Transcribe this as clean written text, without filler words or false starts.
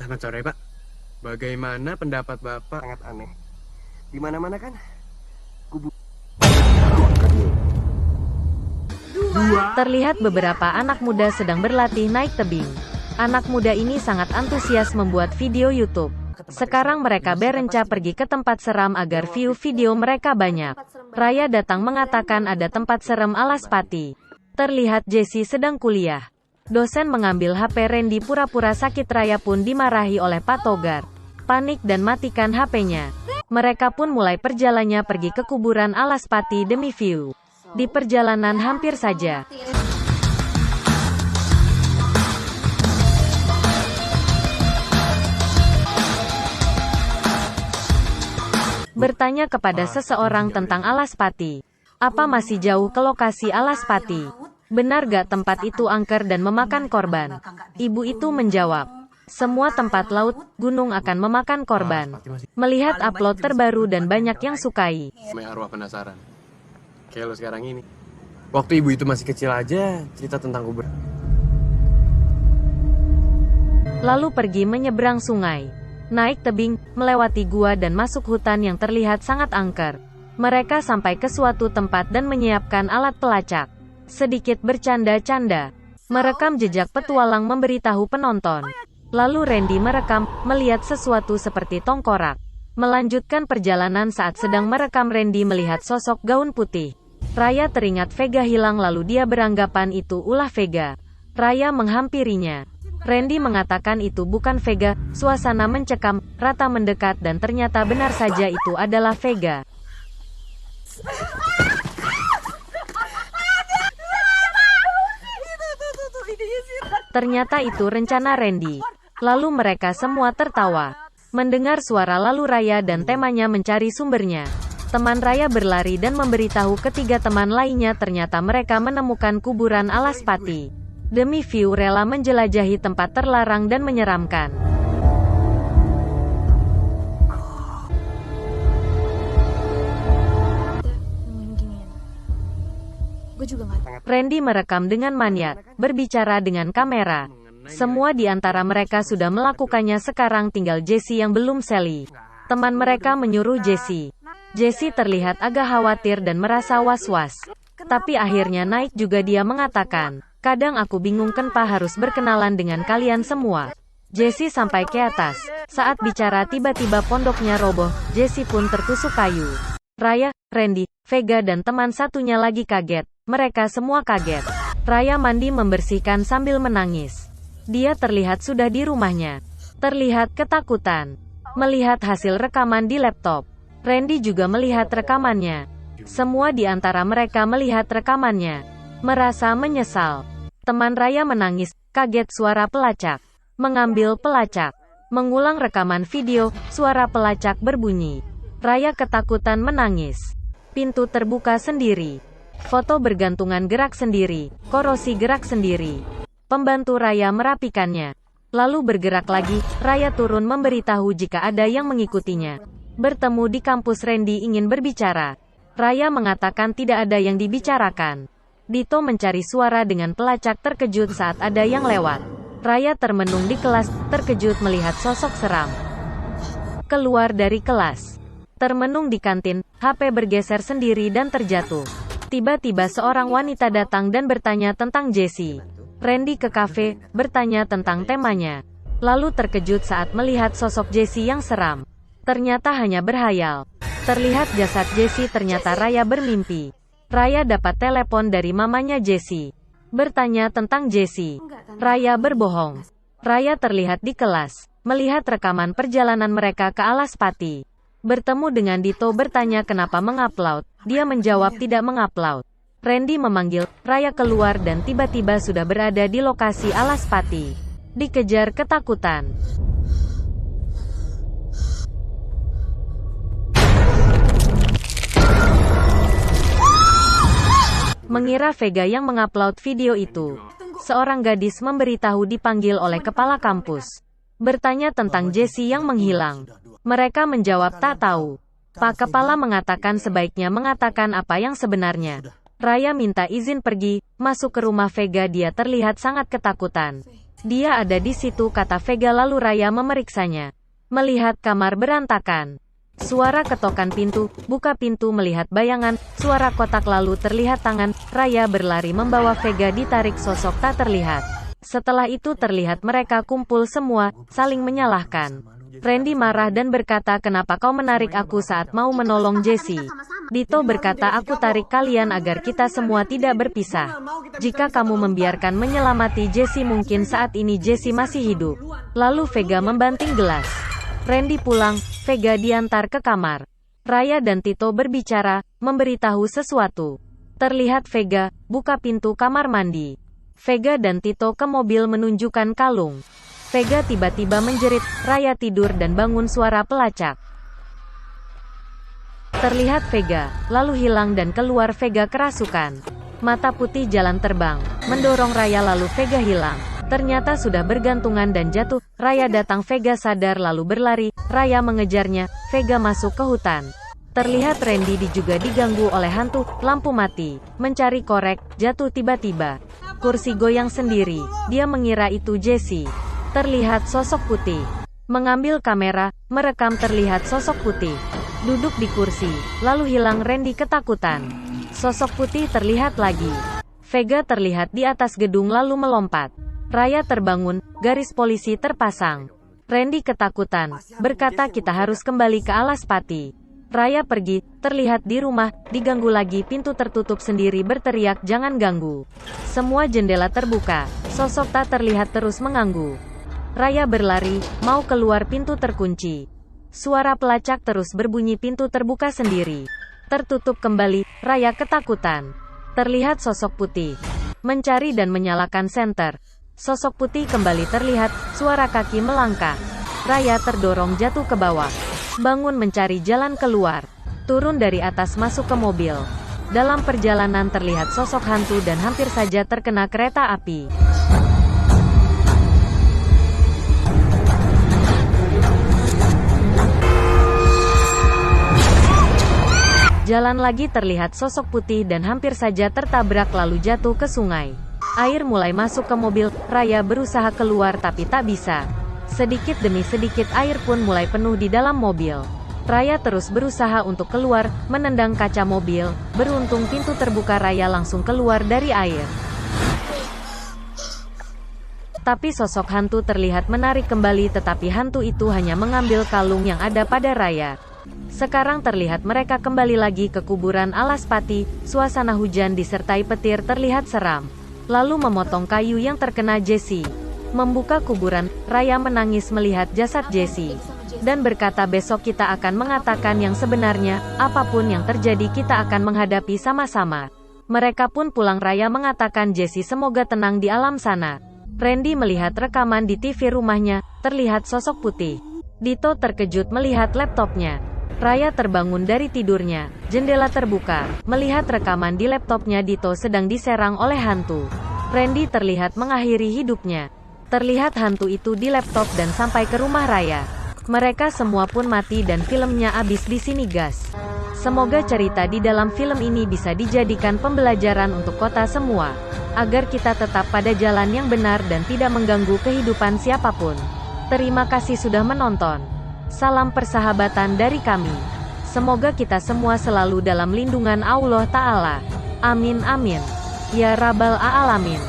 Selamat sore, Pak. Bagaimana pendapat Bapak? Sangat aneh. Di mana-mana kan kubu. Terlihat beberapa anak muda sedang berlatih naik tebing. Anak muda ini sangat antusias membuat video YouTube. Sekarang mereka berencana pergi ke tempat seram agar view video mereka banyak. Raya datang mengatakan ada tempat serem alas pati. Terlihat Jessie sedang kuliah. Dosen mengambil HP Randy pura-pura sakit. Raya pun dimarahi oleh Pak Togar. Panik dan matikan HP-nya. Mereka pun mulai perjalanannya pergi ke kuburan alas pati demi view. Di perjalanan hampir saja bertanya kepada seseorang tentang alas pati. Apa masih jauh ke lokasi alas pati? Benar gak tempat itu angker dan memakan korban? Ibu itu menjawab, semua tempat laut, gunung akan memakan korban. Melihat upload terbaru dan banyak yang sukai. Arwah penasaran. Kayak lo sekarang ini. Waktu ibu itu masih kecil aja, cerita tentang kubur. Lalu pergi menyeberang sungai. Naik tebing, melewati gua dan masuk hutan yang terlihat sangat angker. Mereka sampai ke suatu tempat dan menyiapkan alat pelacak. Sedikit bercanda-canda. Merekam jejak petualang memberitahu penonton. Lalu Randy merekam, melihat sesuatu seperti tengkorak. Melanjutkan perjalanan saat sedang merekam Randy melihat sosok gaun putih. Raya teringat Vega hilang lalu dia beranggapan itu ulah Vega. Raya menghampirinya. Randy mengatakan itu bukan Vega, suasana mencekam, rata mendekat dan ternyata benar saja itu adalah Vega. Ternyata itu rencana Randy. Lalu mereka semua tertawa. Mendengar suara lalu Raya dan temanya mencari sumbernya. Teman Raya berlari dan memberitahu ketiga teman lainnya ternyata mereka menemukan kuburan alas pati. Demi view rela menjelajahi tempat terlarang dan menyeramkan. Randy merekam dengan maniak, berbicara dengan kamera. Semua di antara mereka sudah melakukannya, sekarang tinggal Jessie yang belum Sally. Teman mereka menyuruh Jessie. Jessie terlihat agak khawatir dan merasa was-was. Tapi akhirnya naik juga dia mengatakan, kadang aku bingung kenapa harus berkenalan dengan kalian semua. Jessie sampai ke atas. Saat bicara tiba-tiba pondoknya roboh, Jessie pun tertusuk kayu. Raya, Randy, Vega dan teman satunya lagi kaget. Mereka semua kaget. Raya mandi membersihkan sambil menangis. Dia terlihat sudah di rumahnya. Terlihat ketakutan. Melihat hasil rekaman di laptop. Randy juga melihat rekamannya. Semua di antara mereka melihat rekamannya. Merasa menyesal. Teman Raya menangis, kaget suara pelacak. Mengambil pelacak. Mengulang rekaman video, suara pelacak berbunyi. Raya ketakutan menangis. Pintu terbuka sendiri. Foto bergantungan gerak sendiri, korosi gerak sendiri. Pembantu Raya merapikannya. Lalu bergerak lagi, Raya turun memberitahu jika ada yang mengikutinya. Bertemu di kampus Randy ingin berbicara. Raya mengatakan tidak ada yang dibicarakan. Dito mencari suara dengan pelacak terkejut saat ada yang lewat. Raya termenung di kelas, terkejut melihat sosok seram. Keluar dari kelas. Termenung di kantin, HP bergeser sendiri dan terjatuh. Tiba-tiba seorang wanita datang dan bertanya tentang Jessie. Randy ke kafe, bertanya tentang temanya. Lalu terkejut saat melihat sosok Jessie yang seram. Ternyata hanya berhayal. Terlihat jasad Jessie, ternyata Raya bermimpi. Raya dapat telepon dari mamanya Jessie. Bertanya tentang Jessie. Raya berbohong. Raya terlihat di kelas, melihat rekaman perjalanan mereka ke alas pati. Bertemu dengan Dito, bertanya kenapa mengupload. Dia menjawab tidak mengupload. Randy memanggil, Raya keluar dan tiba-tiba sudah berada di lokasi alas pati. Dikejar ketakutan. Mengira Vega yang mengupload video itu. Seorang gadis memberitahu dipanggil oleh kepala kampus. Bertanya tentang Jessie yang menghilang. Mereka menjawab tak tahu. Pak Kepala mengatakan sebaiknya mengatakan apa yang sebenarnya. Raya minta izin pergi, masuk ke rumah Vega. Dia terlihat sangat ketakutan. Dia ada di situ, kata Vega lalu Raya memeriksanya. Melihat kamar berantakan. Suara ketokan pintu, buka pintu melihat bayangan, suara kotak lalu terlihat tangan, Raya berlari membawa Vega ditarik sosok tak terlihat. Setelah itu terlihat mereka kumpul semua, saling menyalahkan. Randy marah dan berkata, kenapa kau menarik aku saat mau menolong Jesse? Dito berkata, aku tarik kalian agar kita semua tidak berpisah. Jika kamu membiarkan menyelamati Jesse, mungkin saat ini Jesse masih hidup. Lalu Vega membanting gelas. Randy pulang, Vega diantar ke kamar. Raya dan Tito berbicara, memberitahu sesuatu. Terlihat Vega buka pintu kamar mandi. Vega dan Tito ke mobil menunjukkan kalung. Vega tiba-tiba menjerit, Raya tidur dan bangun suara pelacak. Terlihat Vega, lalu hilang dan keluar Vega kerasukan. Mata putih jalan terbang, mendorong Raya lalu Vega hilang. Ternyata sudah bergantungan dan jatuh, Raya datang Vega sadar lalu berlari, Raya mengejarnya, Vega masuk ke hutan. Terlihat Randy juga diganggu oleh hantu, lampu mati, mencari korek, jatuh tiba-tiba. Kursi goyang sendiri, dia mengira itu Jesse. Terlihat sosok putih. Mengambil kamera, merekam terlihat sosok putih. Duduk di kursi, lalu hilang Randy ketakutan. Sosok putih terlihat lagi. Vega terlihat di atas gedung lalu melompat. Raya terbangun, garis polisi terpasang. Randy ketakutan, berkata kita harus kembali ke Alaspati. Raya pergi, terlihat di rumah, diganggu lagi pintu tertutup sendiri berteriak jangan ganggu. Semua jendela terbuka, sosok tak terlihat terus mengganggu. Raya berlari, mau keluar pintu terkunci. Suara pelacak terus berbunyi pintu terbuka sendiri. Tertutup kembali, Raya ketakutan. Terlihat sosok putih. Mencari dan menyalakan senter. Sosok putih kembali terlihat, suara kaki melangkah. Raya terdorong jatuh ke bawah. Bangun mencari jalan keluar. Turun dari atas masuk ke mobil. Dalam perjalanan terlihat sosok hantu dan hampir saja terkena kereta api. Jalan lagi terlihat sosok putih dan hampir saja tertabrak lalu jatuh ke sungai. Air mulai masuk ke mobil, Raya berusaha keluar tapi tak bisa. Sedikit demi sedikit air pun mulai penuh di dalam mobil. Raya terus berusaha untuk keluar, menendang kaca mobil, beruntung pintu terbuka Raya langsung keluar dari air. Tapi sosok hantu terlihat menarik kembali tetapi hantu itu hanya mengambil kalung yang ada pada Raya. Sekarang terlihat mereka kembali lagi ke kuburan Alaspati, suasana hujan disertai petir terlihat seram. Lalu memotong kayu yang terkena Jesse. Membuka kuburan, Raya menangis melihat jasad Jesse. Dan berkata besok kita akan mengatakan yang sebenarnya, apapun yang terjadi kita akan menghadapi sama-sama. Mereka pun pulang. Raya mengatakan Jesse semoga tenang di alam sana. Randy melihat rekaman di TV rumahnya, terlihat sosok putih. Dito terkejut melihat laptopnya. Raya terbangun dari tidurnya, jendela terbuka, melihat rekaman di laptopnya. Dito sedang diserang oleh hantu. Randy terlihat mengakhiri hidupnya. Terlihat hantu itu di laptop dan sampai ke rumah Raya. Mereka semua pun mati dan filmnya habis di sini guys. Semoga cerita di dalam film ini bisa dijadikan pembelajaran untuk kota semua. Agar kita tetap pada jalan yang benar dan tidak mengganggu kehidupan siapapun. Terima kasih sudah menonton. Salam persahabatan dari kami. Semoga kita semua selalu dalam lindungan Allah Ta'ala. Amin amin. Ya Rabbal Alamin.